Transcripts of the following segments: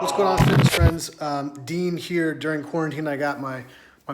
What's going on, fitness friends? Dean here. During quarantine, I got my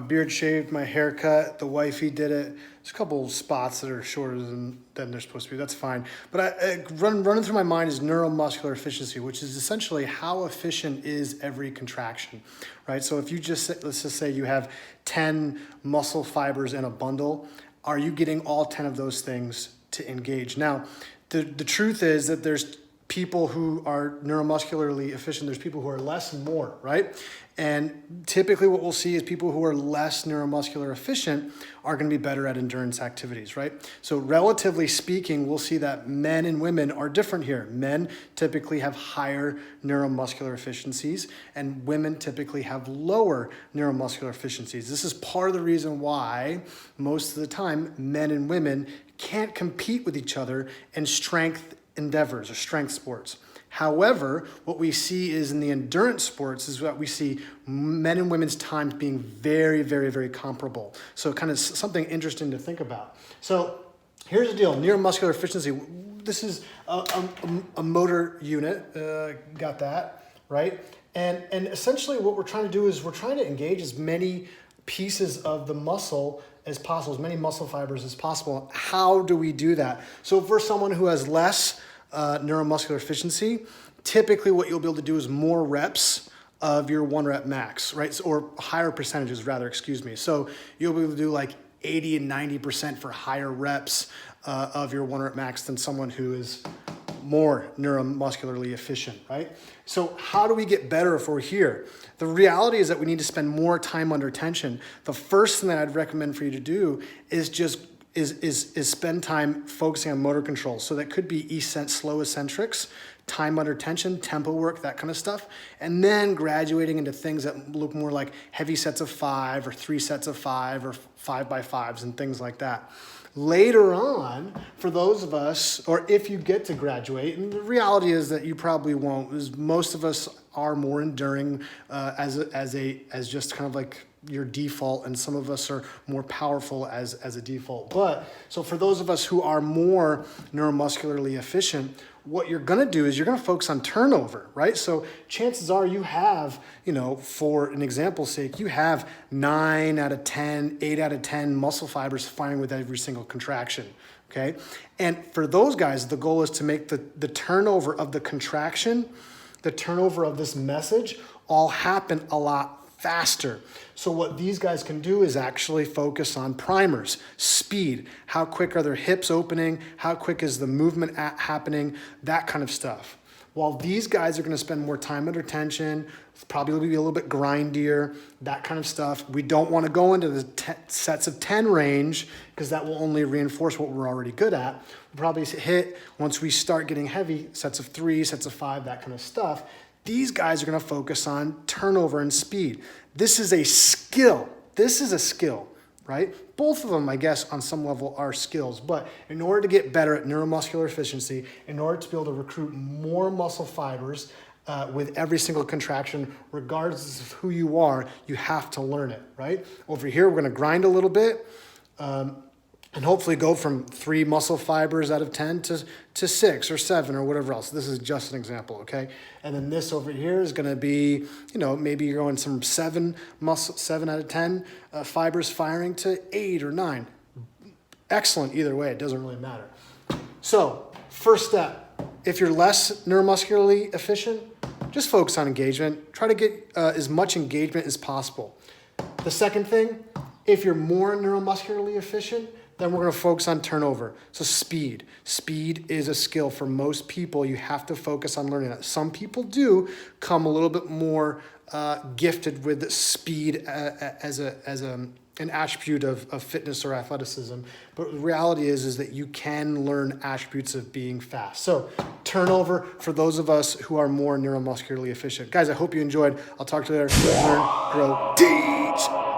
beard shaved, my hair cut. The wifey did it. There's a couple spots that are shorter than they're supposed to be. That's fine. But running through my mind is neuromuscular efficiency, which is essentially how efficient is every contraction, right? So if you let's just say you have 10 muscle fibers in a bundle, are you getting all 10 of those things to engage? Now, the truth is that there's people who are neuromuscularly efficient, there's people who are less and more, right? And typically what we'll see is people who are less neuromuscular efficient are going to be better at endurance activities, right? So relatively speaking, we'll see that men and women are different here. Men typically have higher neuromuscular efficiencies and women typically have lower neuromuscular efficiencies. This is part of the reason why most of the time men and women can't compete with each other in strength endeavors or strength sports. However, what we see is in the endurance sports is that we see men and women's times being very, very, very comparable. So kind of something interesting to think about. So here's the deal, neuromuscular efficiency. This is a motor unit, got that, right? And essentially what we're trying to do is we're trying to engage as many pieces of the muscle as possible, as many muscle fibers as possible. How do we do that? So for someone who has less neuromuscular efficiency, typically what you'll be able to do is more reps of your 1 rep max, right? So, or higher percentages rather, excuse me. So you'll be able to do like 80 and 90% for higher reps of your 1 rep max than someone who is more neuromuscularly efficient, right? So how do we get better if we're here? The reality is that we need to spend more time under tension. The first thing that I'd recommend for you to do is just spend time focusing on motor control. So that could be slow eccentrics, time under tension, tempo work, that kind of stuff. And then graduating into things that look more like heavy sets of 5 or 3 sets of 5 or 5x5s and things like that. Later on, for those of us, or if you get to graduate, and the reality is that you probably won't, is most of us are more enduring as just kind of like your default, and some of us are more powerful as a default. But so for those of us who are more neuromuscularly efficient, what you're going to do is you're going to focus on turnover, right? So chances are you have, for an example's sake, you have 9 out of 10, 8 out of 10 muscle fibers firing with every single contraction, okay? And for those guys, the goal is to make the turnover of the contraction, the turnover of this message all happen a lot faster. So what these guys can do is actually focus on primers, speed, how quick are their hips opening, how quick is the movement happening, that kind of stuff. While these guys are going to spend more time under tension, probably be a little bit grindier, that kind of stuff. We don't want to go into the sets of 10 range because that will only reinforce what we're already good at. We'll probably hit, once we start getting heavy, sets of 3, sets of 5, that kind of stuff. These guys are going to focus on turnover and speed. This is a skill. This is a skill, right? Both of them, I guess, on some level are skills. But in order to get better at neuromuscular efficiency, in order to be able to recruit more muscle fibers with every single contraction, regardless of who you are, you have to learn it, right? Over here, we're going to grind a little bit. And hopefully go from 3 muscle fibers out of 10 to 6 or 7 or whatever else. This is just an example, okay? And then this over here is gonna be, maybe you're going from 7 out of 10 fibers firing to 8 or 9. Excellent either way, it doesn't really matter. So first step, if you're less neuromuscularly efficient, just focus on engagement. Try to get as much engagement as possible. The second thing, if you're more neuromuscularly efficient, then we're going to focus on turnover. So speed. Speed is a skill for most people. You have to focus on learning that. Some people do come a little bit more gifted with speed as an attribute of fitness or athleticism. But the reality is that you can learn attributes of being fast. So turnover for those of us who are more neuromuscularly efficient. Guys, I hope you enjoyed. I'll talk to you later. Learn, grow, teach.